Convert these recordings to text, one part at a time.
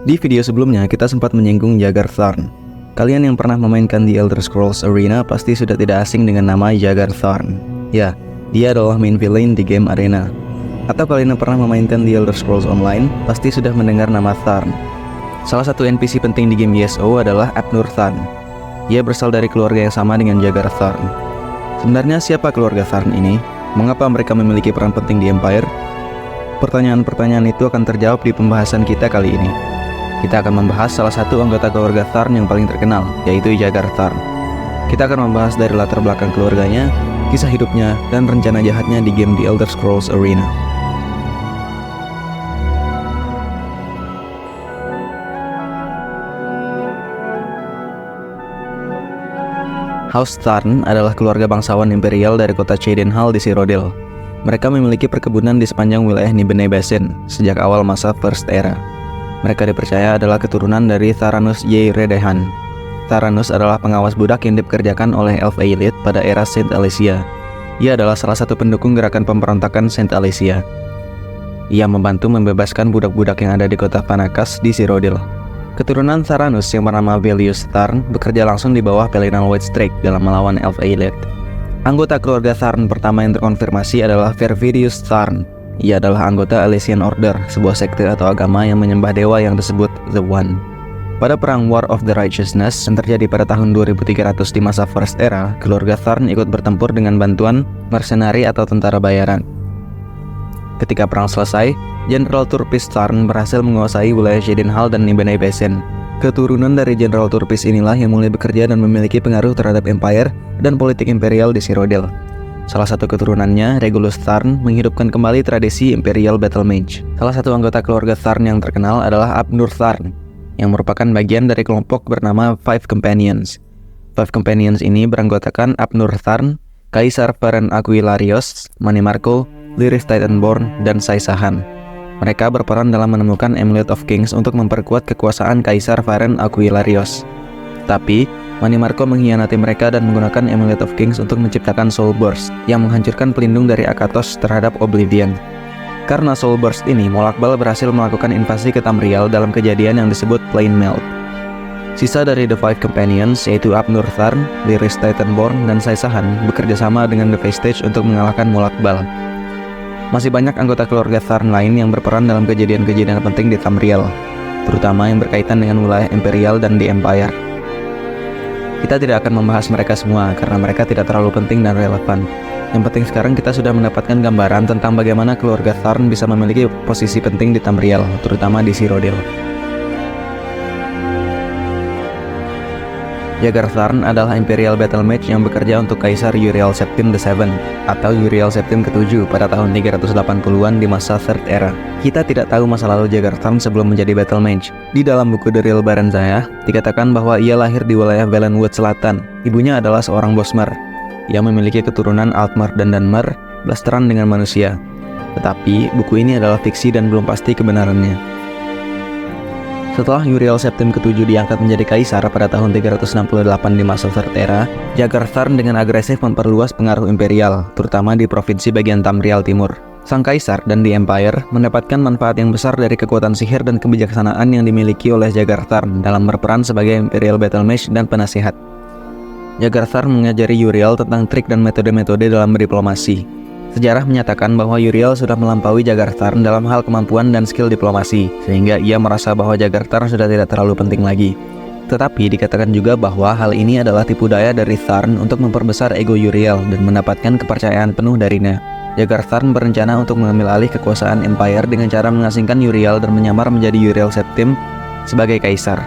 Di video sebelumnya kita sempat menyinggung Jagar Tharn. Kalian yang pernah memainkan The Elder Scrolls Arena pasti sudah tidak asing dengan nama Jagar Tharn. Ya, dia adalah main villain di game Arena. Atau kalian yang pernah memainkan The Elder Scrolls Online pasti sudah mendengar nama Tharn. Salah satu NPC penting di game ESO adalah Abnur Tharn. Ia berasal dari keluarga yang sama dengan Jagar Tharn. Sebenarnya siapa keluarga Tharn ini? Mengapa mereka memiliki peran penting di Empire? Pertanyaan-pertanyaan itu akan terjawab di pembahasan kita kali ini. Kita akan membahas salah satu anggota keluarga Tharn yang paling terkenal, yaitu Jagar Tharn. Kita akan membahas dari latar belakang keluarganya, kisah hidupnya, dan rencana jahatnya di game The Elder Scrolls Arena. House Tharn adalah keluarga bangsawan imperial dari kota Cheydinhal di Cyrodiil. Mereka memiliki perkebunan di sepanjang wilayah Nibene Basin sejak awal masa First Era. Mereka dipercaya adalah keturunan dari Tharanus Y. Redehan. Tharanus adalah pengawas budak yang dipekerjakan oleh Elf Eilith pada era Saint Alicia. Ia adalah salah satu pendukung gerakan pemberontakan Saint Alicia. Ia membantu membebaskan budak-budak yang ada di kota Panakas di Cyrodiil. Keturunan Tharanus yang bernama Velius Tharn bekerja langsung di bawah Pelinal Whitestrake dalam melawan Elf Eilith. Anggota keluarga Tharn pertama yang terkonfirmasi adalah Fervirius Tharn. Ia adalah anggota Alessian Order, sebuah sekte atau agama yang menyembah dewa yang disebut The One. Pada perang War of the Righteousness yang terjadi pada tahun 2300 di masa First Era, keluarga Tharn ikut bertempur dengan bantuan mercenari atau tentara bayaran. Ketika perang selesai, Jenderal Turpis Tharn berhasil menguasai wilayah Cheydinhal dan Nibene Basin. Keturunan dari Jenderal Turpis inilah yang mulai bekerja dan memiliki pengaruh terhadap Empire dan politik imperial di Cyrodiil. Salah satu keturunannya, Regulus Tharn, menghidupkan kembali tradisi Imperial Battle Mage. Salah satu anggota keluarga Tharn yang terkenal adalah Abnur Tharn, yang merupakan bagian dari kelompok bernama Five Companions. Five Companions ini beranggotakan Abnur Tharn, Kaisar Varen Aquilarios, Manimarco, Lyris Titanborn, dan Saisahan. Mereka berperan dalam menemukan Amulet of Kings untuk memperkuat kekuasaan Kaisar Varen Aquilarios. Tapi, Manimarco mengkhianati mereka dan menggunakan Amulet of Kings untuk menciptakan Soul Burst yang menghancurkan pelindung dari Akatos terhadap Oblivion. Karena Soul Burst ini, Molakbal berhasil melakukan invasi ke Tamriel dalam kejadian yang disebut Plain Melt. Sisa dari The Five Companions, yaitu Abnur Tharn, Lyris Titanborn, dan Saisahan, bekerja sama dengan The Vestige untuk mengalahkan Molakbal. Masih banyak anggota keluarga Tharn lain yang berperan dalam kejadian-kejadian penting di Tamriel, terutama yang berkaitan dengan wilayah Imperial dan di Empire. Kita tidak akan membahas mereka semua karena mereka tidak terlalu penting dan relevan. Yang penting sekarang kita sudah mendapatkan gambaran tentang bagaimana keluarga Tharn bisa memiliki posisi penting di Tamriel, terutama di Cyrodiil. Jagar Tharn adalah Imperial Battle Mage yang bekerja untuk Kaisar Uriel Septim the Seventh atau Uriel Septim ke-7 pada tahun 380-an di masa Third Era. Kita tidak tahu masa lalu Jagar Tharn sebelum menjadi Battle Mage. Di dalam buku The Real Baranzaya, dikatakan bahwa ia lahir di wilayah Valenwood Selatan. Ibunya adalah seorang Bosmer. Ia memiliki keturunan Altmer dan Dunmer, blasteran dengan manusia. Tetapi, buku ini adalah fiksi dan belum pasti kebenarannya. Setelah Uriel Septim ke-7 diangkat menjadi kaisar pada tahun 368 di masa Third Era, Jagar Tharn dengan agresif memperluas pengaruh imperial, terutama di provinsi bagian Tamriel Timur. Sang kaisar dan di Empire mendapatkan manfaat yang besar dari kekuatan sihir dan kebijaksanaan yang dimiliki oleh Jagar Tharn dalam berperan sebagai Imperial Battle Mage dan penasihat. Jagar Tharn mengajari Uriel tentang trik dan metode-metode dalam berdiplomasi. Sejarah menyatakan bahwa Uriel sudah melampaui Jagar Tharn dalam hal kemampuan dan skill diplomasi, sehingga ia merasa bahwa Jagar Tharn sudah tidak terlalu penting lagi. Tetapi dikatakan juga bahwa hal ini adalah tipu daya dari Tharn untuk memperbesar ego Uriel dan mendapatkan kepercayaan penuh darinya. Jagar Tharn berencana untuk mengambil alih kekuasaan Empire dengan cara mengasingkan Uriel dan menyamar menjadi Uriel Septim sebagai kaisar.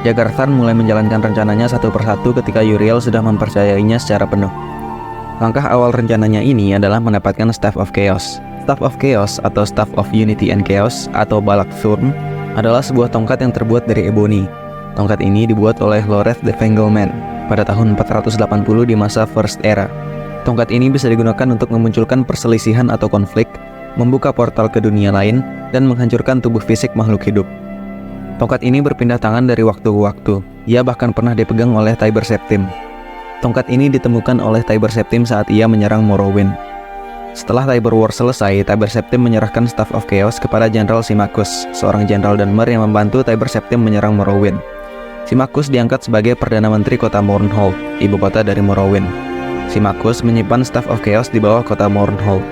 Jagar Tharn mulai menjalankan rencananya satu persatu ketika Uriel sudah mempercayainya secara penuh. Langkah awal rencananya ini adalah mendapatkan Staff of Chaos. Staff of Chaos atau Staff of Unity and Chaos atau Balak Thurn adalah sebuah tongkat yang terbuat dari ebony. Tongkat ini dibuat oleh Loreth the Fangleman pada tahun 480 di masa First Era. Tongkat ini bisa digunakan untuk memunculkan perselisihan atau konflik, membuka portal ke dunia lain, dan menghancurkan tubuh fisik makhluk hidup. Tongkat ini berpindah tangan dari waktu ke waktu. Ia bahkan pernah dipegang oleh Tiber Septim. Tongkat ini ditemukan oleh Tiber Septim saat ia menyerang Morrowind. Setelah Tiber War selesai, Tiber Septim menyerahkan Staff of Chaos kepada Jenderal Symmachus, seorang jenderal Dunmer yang membantu Tiber Septim menyerang Morrowind. Symmachus diangkat sebagai Perdana Menteri kota Mournhold, ibu kota dari Morrowind. Symmachus menyimpan Staff of Chaos di bawah kota Mournhold.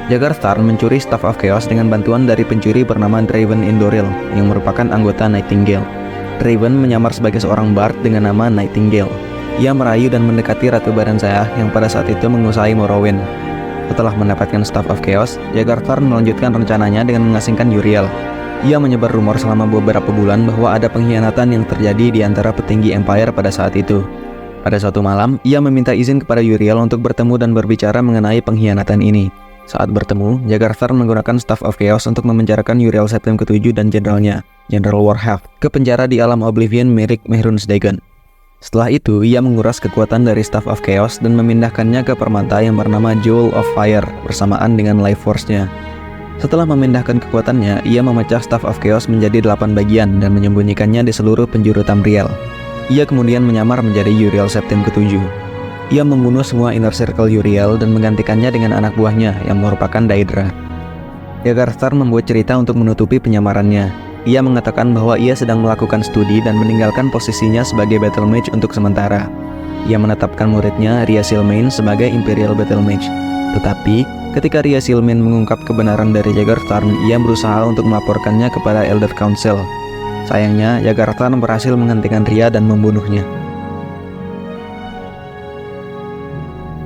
Jagar Tharn mencuri Staff of Chaos dengan bantuan dari pencuri bernama Draven Indoril yang merupakan anggota Nightingale. Draven menyamar sebagai seorang bard dengan nama Nightingale. Ia merayu dan mendekati Ratu Baransayah yang pada saat itu menguasai Morrowind. Setelah mendapatkan Staff of Chaos, Jagar Tharn melanjutkan rencananya dengan mengasingkan Uriel. Ia menyebar rumor selama beberapa bulan bahwa ada pengkhianatan yang terjadi di antara petinggi Empire pada saat itu. Pada suatu malam, ia meminta izin kepada Uriel untuk bertemu dan berbicara mengenai pengkhianatan ini. Saat bertemu, Jagar Tharn menggunakan Staff of Chaos untuk memenjarakan Uriel Septim ke-7 dan jenderalnya, Jenderal Warhaft, ke penjara di alam Oblivion milik Mehrunes Dagon. Setelah itu, ia menguras kekuatan dari Staff of Chaos dan memindahkannya ke permata yang bernama Jewel of Fire bersamaan dengan Life Force-nya. Setelah memindahkan kekuatannya, ia memecah Staff of Chaos menjadi 8 bagian dan menyembunyikannya di seluruh penjuru Tamriel. Ia kemudian menyamar menjadi Uriel Septim ke-7. Ia membunuh semua Inner Circle Uriel dan menggantikannya dengan anak buahnya yang merupakan Daedra. Jagar Tharn membuat cerita untuk menutupi penyamarannya. Ia mengatakan bahwa ia sedang melakukan studi dan meninggalkan posisinya sebagai Battle Mage untuk sementara. Ia menetapkan muridnya Ria Silmain sebagai Imperial Battle Mage. Tetapi, ketika Ria Silmain mengungkap kebenaran dari Jagar Tharn, ia berusaha untuk melaporkannya kepada Elder Council. Sayangnya, Jagar Tharn berhasil menghentikan Ria dan membunuhnya.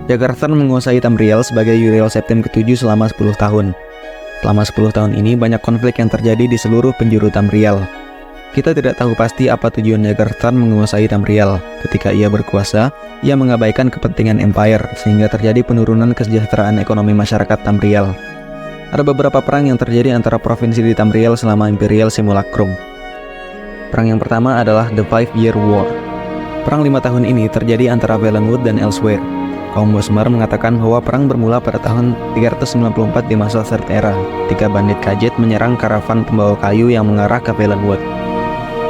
Jagar Tharn menguasai Tamriel sebagai Uriel Septim ke-7 selama 10 tahun. Selama 10 tahun ini banyak konflik yang terjadi di seluruh penjuru Tamriel. Kita tidak tahu pasti apa tujuan Jagar Tharn menguasai Tamriel. Ketika ia berkuasa, ia mengabaikan kepentingan Empire sehingga terjadi penurunan kesejahteraan ekonomi masyarakat Tamriel. Ada beberapa perang yang terjadi antara provinsi di Tamriel selama Imperial Simulacrum. Perang yang pertama adalah The Five-Year War. Perang 5 tahun ini terjadi antara Valenwood dan Elsweyr. Kaum Bosmer mengatakan bahwa perang bermula pada tahun 394 di masa Third Era, ketika bandit Khajiit menyerang karavan pembawa kayu yang mengarah ke Valenwood.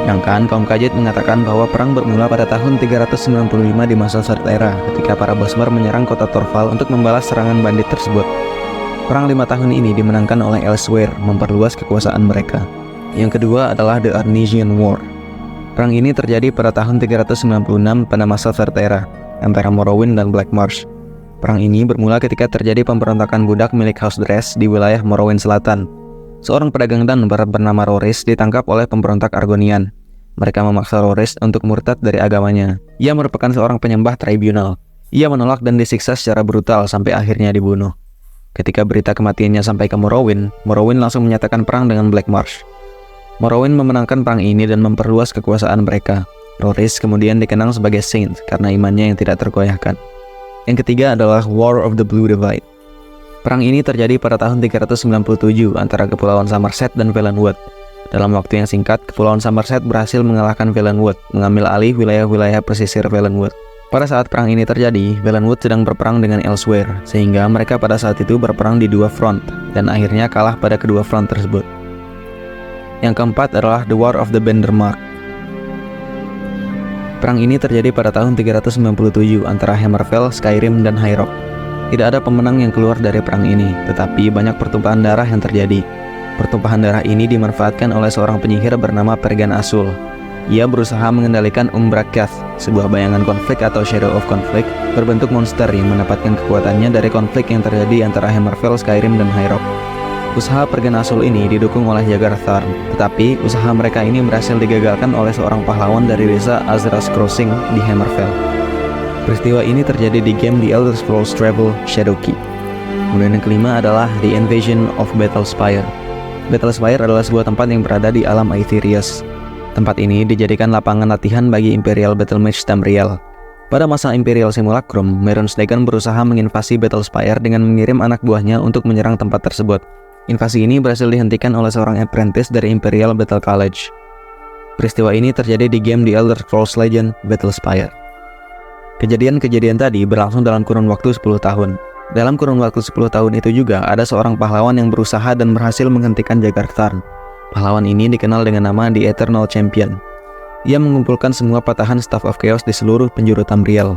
Sedangkan kaum Khajiit mengatakan bahwa perang bermula pada tahun 395 di masa Third Era, ketika para Bosmer menyerang kota Torval untuk membalas serangan bandit tersebut. Perang 5 tahun ini dimenangkan oleh Elsweyr, memperluas kekuasaan mereka. Yang kedua adalah The Arnesian War. Perang ini terjadi pada tahun 396 pada masa Third Era, antara Morrowind dan Black Marsh. Perang ini bermula ketika terjadi pemberontakan budak milik House Dress di wilayah Morrowind Selatan. Seorang pedagang Dunmer bernama Rorys ditangkap oleh pemberontak Argonian. Mereka memaksa Rorys untuk murtad dari agamanya. Ia merupakan seorang penyembah tribunal. Ia menolak dan disiksa secara brutal sampai akhirnya dibunuh. Ketika berita kematiannya sampai ke Morrowind, Morrowind langsung menyatakan perang dengan Black Marsh. Morrowind memenangkan perang ini dan memperluas kekuasaan mereka. Rorys kemudian dikenang sebagai Saint karena imannya yang tidak tergoyahkan. Yang ketiga adalah War of the Blue Divide. Perang ini terjadi pada tahun 397 antara Kepulauan Somerset dan Valenwood. Dalam waktu yang singkat, Kepulauan Somerset berhasil mengalahkan Valenwood, mengambil alih wilayah-wilayah pesisir Valenwood. Pada saat perang ini terjadi, Valenwood sedang berperang dengan Elsweyr, sehingga mereka pada saat itu berperang di dua front, dan akhirnya kalah pada kedua front tersebut. Yang keempat adalah The War of the Bendermark. Perang ini terjadi pada tahun 397 antara Hammerfell, Skyrim, dan High Rock. Tidak ada pemenang yang keluar dari perang ini, tetapi banyak pertumpahan darah yang terjadi. Pertumpahan darah ini dimanfaatkan oleh seorang penyihir bernama Pergan Asul. Ia berusaha mengendalikan Umbra Kath, sebuah bayangan konflik atau Shadow of Conflict, berbentuk monster yang mendapatkan kekuatannya dari konflik yang terjadi antara Hammerfell, Skyrim, dan High Rock. Usaha Pergan Asul ini didukung oleh Jagar Tharn, tetapi usaha mereka ini berhasil digagalkan oleh seorang pahlawan dari desa Azra's Crossing di Hammerfell. Peristiwa ini terjadi di game The Elder Scrolls Travel Shadowkeep. Kemudian yang kelima adalah The Invasion of Battlespire. Battlespire adalah sebuah tempat yang berada di alam Aetherius. Tempat ini dijadikan lapangan latihan bagi Imperial Battle Mage Tamriel. Pada masa Imperial Simulacrum, Mehrunes Dagon berusaha menginvasi Battlespire dengan mengirim anak buahnya untuk menyerang tempat tersebut. Invasi ini berhasil dihentikan oleh seorang apprentice dari Imperial Battle College. Peristiwa ini terjadi di game The Elder Scrolls Legend Battlespire. Kejadian-kejadian tadi berlangsung dalam kurun waktu 10 tahun. Dalam kurun waktu 10 tahun itu juga ada seorang pahlawan yang berusaha dan berhasil menghentikan Jagar Tharn. Pahlawan ini dikenal dengan nama The Eternal Champion. Ia mengumpulkan semua patahan Staff of Chaos di seluruh penjuru Tamriel.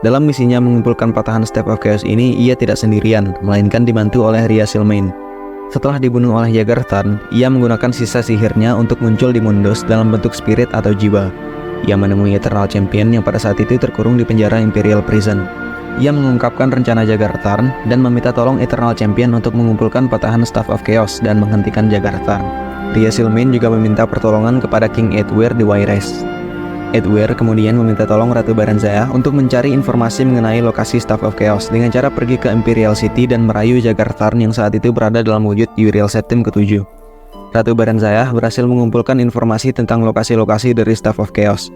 Dalam misinya mengumpulkan patahan Staff of Chaos ini, ia tidak sendirian, melainkan dibantu oleh Rhea Sealmain. Setelah dibunuh oleh Jagar Tharn, ia menggunakan sisa sihirnya untuk muncul di Mundus dalam bentuk spirit atau jiwa. Ia menemui Eternal Champion yang pada saat itu terkurung di penjara Imperial Prison. Ia mengungkapkan rencana Jagar Tharn dan meminta tolong Eternal Champion untuk mengumpulkan patahan Staff of Chaos dan menghentikan Jagar Tharn. Rhea Sealmain juga meminta pertolongan kepada King Edward di Wayrest. Edward kemudian meminta tolong Ratu Baranzaya untuk mencari informasi mengenai lokasi Staff of Chaos dengan cara pergi ke Imperial City dan merayu Jagar Tharn yang saat itu berada dalam wujud Uriel Septim ke-7. Ratu Baranzaya berhasil mengumpulkan informasi tentang lokasi-lokasi dari Staff of Chaos.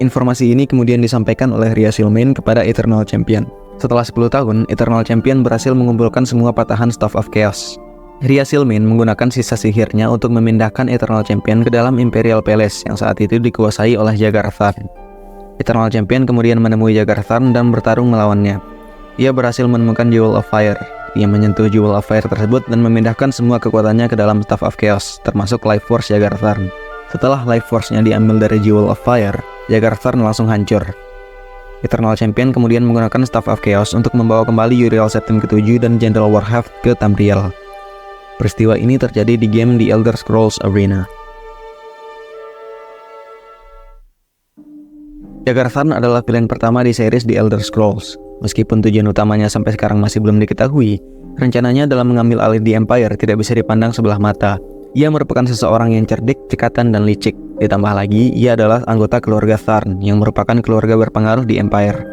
Informasi ini kemudian disampaikan oleh Rhea Sealmain kepada Eternal Champion. Setelah 10 tahun, Eternal Champion berhasil mengumpulkan semua patahan Staff of Chaos. Rhea Sealmain menggunakan sisa sihirnya untuk memindahkan Eternal Champion ke dalam Imperial Palace yang saat itu dikuasai oleh Jagar Tharn. Eternal Champion kemudian menemui Jagar Tharn dan bertarung melawannya. Ia berhasil menemukan Jewel of Fire. Ia menyentuh Jewel of Fire tersebut dan memindahkan semua kekuatannya ke dalam Staff of Chaos, termasuk Life Force Jagar Tharn. Setelah Life Force-nya diambil dari Jewel of Fire, Jagar Tharn langsung hancur. Eternal Champion kemudian menggunakan Staff of Chaos untuk membawa kembali Uriel Septim ke-7 dan General Warhaft ke Tamriel. Peristiwa ini terjadi di game The Elder Scrolls Arena. Jagar Tharn adalah pilihan pertama di series The Elder Scrolls. Meskipun tujuan utamanya sampai sekarang masih belum diketahui, rencananya dalam mengambil alih The Empire tidak bisa dipandang sebelah mata. Ia merupakan seseorang yang cerdik, cekatan, dan licik. Ditambah lagi, ia adalah anggota keluarga Tharn yang merupakan keluarga berpengaruh di Empire.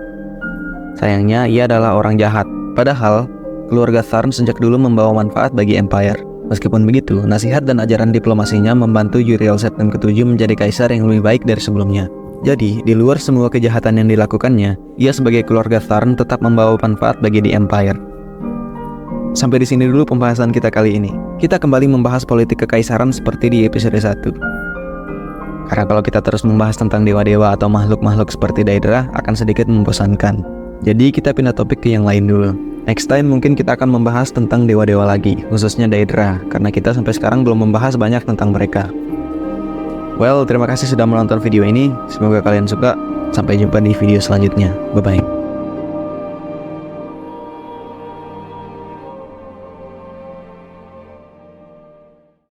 Sayangnya, ia adalah orang jahat. Padahal, keluarga Tharn sejak dulu membawa manfaat bagi Empire. Meskipun begitu, nasihat dan ajaran diplomasinya membantu Uriel Septim ke-7 menjadi kaisar yang lebih baik dari sebelumnya. Jadi, di luar semua kejahatan yang dilakukannya, ia sebagai keluarga Tharn tetap membawa manfaat bagi The Empire. Sampai di sini dulu pembahasan kita kali ini. Kita kembali membahas politik kekaisaran seperti di episode 1. Karena kalau kita terus membahas tentang dewa-dewa atau makhluk-makhluk seperti Daedra akan sedikit membosankan. Jadi kita pindah topik ke yang lain dulu. Next time mungkin kita akan membahas tentang dewa-dewa lagi, khususnya Daedra, karena kita sampai sekarang belum membahas banyak tentang mereka. Well, terima kasih sudah menonton video ini. Semoga kalian suka. Sampai jumpa di video selanjutnya. Bye-bye.